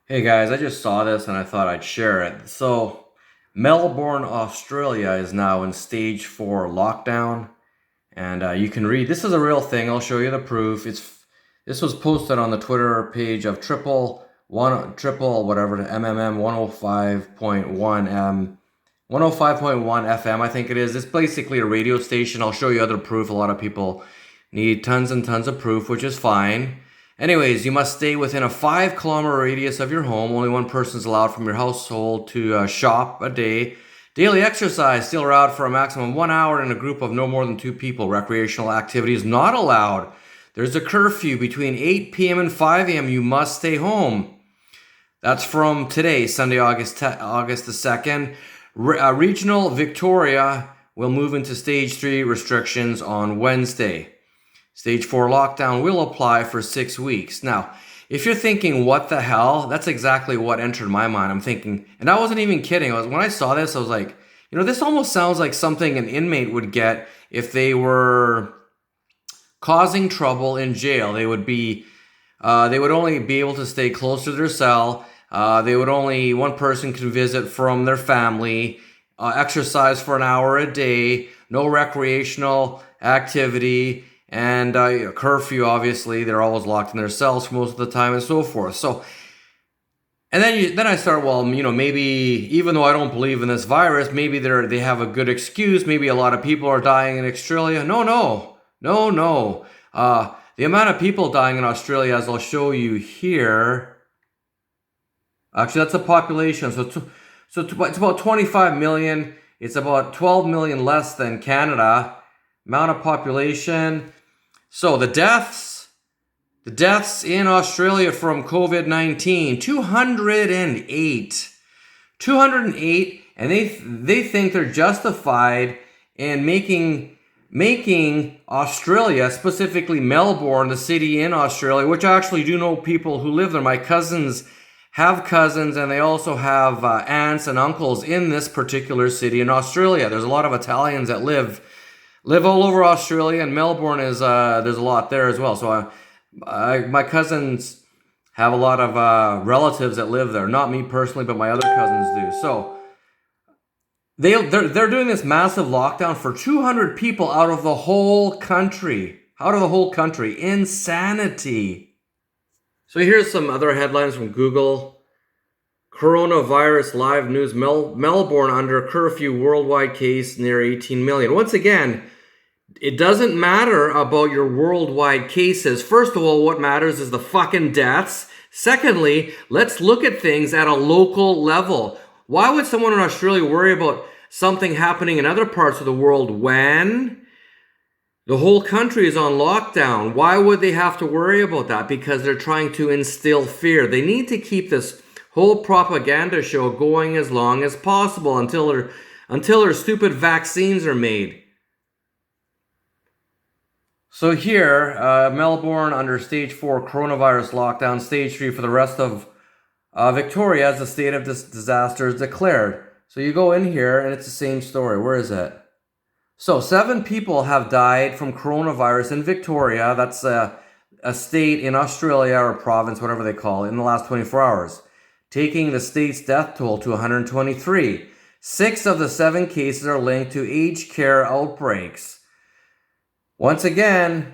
Hey guys, I just saw this and I thought I'd share it. So, Melbourne, Australia is now in stage 4 lockdown, and you can read. This is a real thing. I'll show you the proof. This was posted on the Twitter page of triple whatever MMM 105.1 105.1 FM. I think it is. It's basically a radio station. I'll show you other proof. A lot of people need tons and tons of proof, which is fine. Anyways, you must stay within a 5 kilometer radius of your home. Only one person is allowed from your household to shop a day. Daily exercise still allowed for a maximum of 1 hour in a group of no more than 2 people. Recreational activities not allowed. There's a curfew between 8 p.m. and 5 a.m. You must stay home. That's from today, Sunday, August the 2nd. Regional Victoria will move into stage 3 restrictions on Wednesday. Stage 4 lockdown will apply for 6 weeks. Now, if you're thinking, what the hell? That's exactly what entered my mind. I'm thinking, and I wasn't even kidding. When I saw this, I was like, this almost sounds like something an inmate would get if they were causing trouble in jail. They would only be able to stay close to their cell. One person can visit from their family, exercise for an hour a day, no recreational activity, and curfew. Obviously, they're always locked in their cells for most of the time, and so forth. So, and then I start, well, maybe even though I don't believe in this virus, maybe they have a good excuse. Maybe a lot of people are dying in Australia. No. The amount of people dying in Australia, as I'll show you here. Actually, that's the population. So it's about 25 million. It's about 12 million less than Canada. Amount of population. So the deaths in Australia from COVID-19, 208. 208, and they think they're justified in making Australia, specifically Melbourne, the city in Australia, which I actually do know people who live there. My cousins have cousins, and they also have aunts and uncles in this particular city in Australia. There's a lot of Italians that live all over Australia, and Melbourne is there's a lot there as well. So my cousins have a lot of relatives that live there. Not me personally, but my other cousins do. So they're doing this massive lockdown for 200 people out of the whole country. Insanity. So here's some other headlines from Google. Coronavirus live news. Melbourne under curfew, worldwide case near 18 million. Once again, it doesn't matter about your worldwide cases. First of all, what matters is the fucking deaths. Secondly, let's look at things at a local level. Why would someone in Australia worry about something happening in other parts of the world when the whole country is on lockdown? Why would they have to worry about that? Because they're trying to instill fear. They need to keep this whole propaganda show going as long as possible until their stupid vaccines are made. So here, Melbourne under stage 4 coronavirus lockdown, stage 3 for the rest of Victoria as the state of disaster is declared. So you go in here and it's the same story. Where is it? So 7 people have died from coronavirus in Victoria. That's a state in Australia, or province, whatever they call it, in the last 24 hours, taking the state's death toll to 123. 6 of the 7 cases are linked to aged care outbreaks. Once again,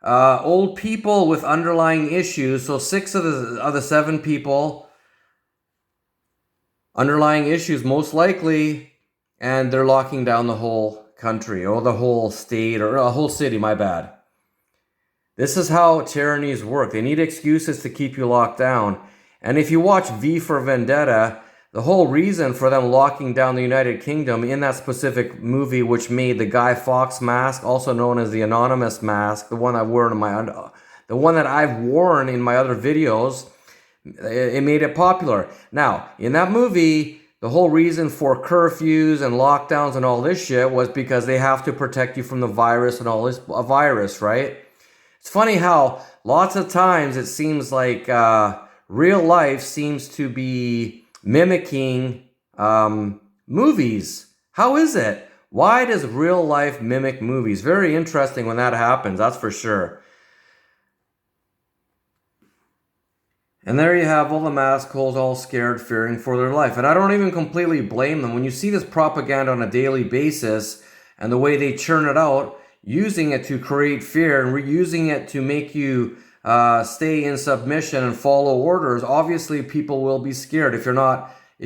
old people with underlying issues. So 6 of the 7 people, underlying issues most likely, and they're locking down the whole country, or the whole state, or a whole city, my bad. This is how tyrannies work. They need excuses to keep you locked down. And if you watch V for Vendetta, the whole reason for them locking down the United Kingdom in that specific movie, which made the Guy Fawkes mask, also known as the Anonymous mask, the one I've worn in my other videos, it made it popular. Now, in that movie, the whole reason for curfews and lockdowns and all this shit was because they have to protect you from the virus and all this virus, right? It's funny how lots of times it seems like real life seems to be mimicking movies. How is it? Why does real life mimic movies? Very interesting when that happens, that's for sure. And there you have all the mask holes all scared, fearing for their life. And I don't even completely blame them. When you see this propaganda on a daily basis and the way they churn it out, using it to create fear and reusing it to make you stay in submission and follow orders, obviously people will be scared. If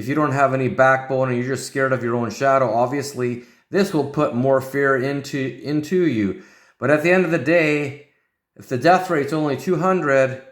you don't have any backbone and you're just scared of your own shadow, obviously this will put more fear into you. But at the end of the day, if the death rate's only 200,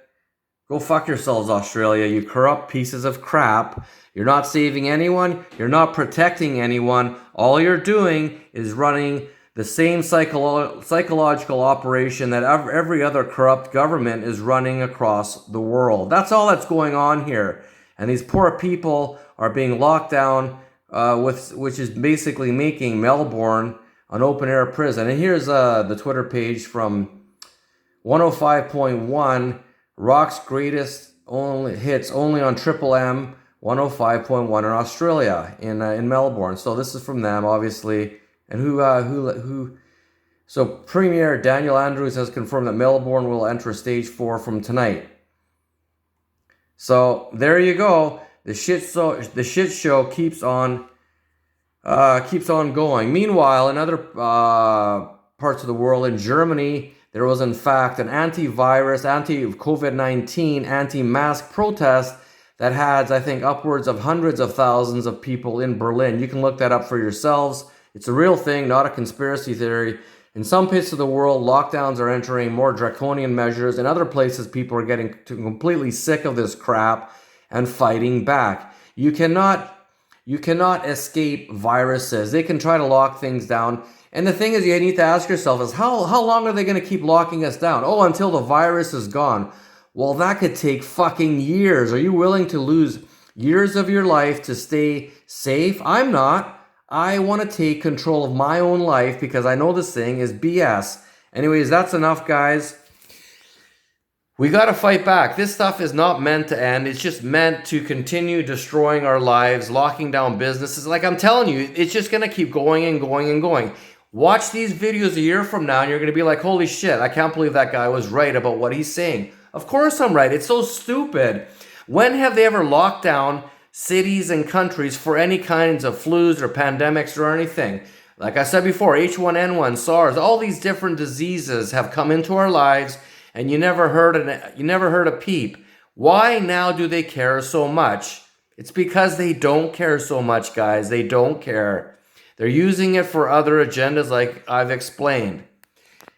go fuck yourselves, Australia, you corrupt pieces of crap. You're not saving anyone. You're not protecting anyone. All you're doing is running the same psychological operation that every other corrupt government is running across the world. That's all that's going on here. And these poor people are being locked down, which is basically making Melbourne an open-air prison. And here's the Twitter page from 105.1, Rock's greatest only hits only on Triple M 105.1 in Australia, in Melbourne. So this is from them, obviously. And so Premier Daniel Andrews has confirmed that Melbourne will enter stage 4 from tonight. So there you go. The shit show keeps on going. Meanwhile, in other parts of the world, in Germany, there was in fact an anti-virus, anti-COVID-19, anti-mask protest that had, I think, upwards of hundreds of thousands of people in Berlin. You can look that up for yourselves. It's a real thing, not a conspiracy theory. In some places of the world, lockdowns are entering more draconian measures. In other places, people are getting completely sick of this crap and fighting back. You cannot escape viruses. They can try to lock things down. And the thing is, you need to ask yourself is, how long are they going to keep locking us down? Oh, until the virus is gone. Well, that could take fucking years. Are you willing to lose years of your life to stay safe? I'm not. I want to take control of my own life because I know this thing is BS. Anyways, that's enough, guys. We got to fight back. This stuff is not meant to end. It's just meant to continue destroying our lives, locking down businesses. Like I'm telling you, it's just going to keep going and going and going. Watch these videos a year from now and you're going to be like, holy shit, I can't believe that guy was right about what he's saying. Of course I'm right. It's so stupid. When have they ever locked down cities and countries for any kinds of flus or pandemics or anything? Like I said before, H1N1, SARS, all these different diseases have come into our lives and you never heard a peep. Why now do they care so much? It's because they don't care so much, guys. They don't care. They're using it for other agendas like I've explained.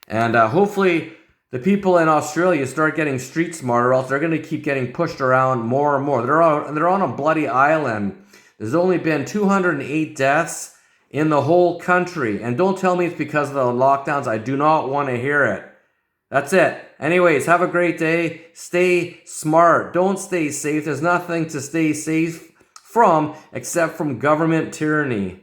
And hopefully the people in Australia start getting street smarter, or else they're going to keep getting pushed around more and more. They're on a bloody island. There's only been 208 deaths in the whole country. And don't tell me it's because of the lockdowns. I do not want to hear it. That's it. Anyways, have a great day. Stay smart. Don't stay safe. There's nothing to stay safe from except from government tyranny.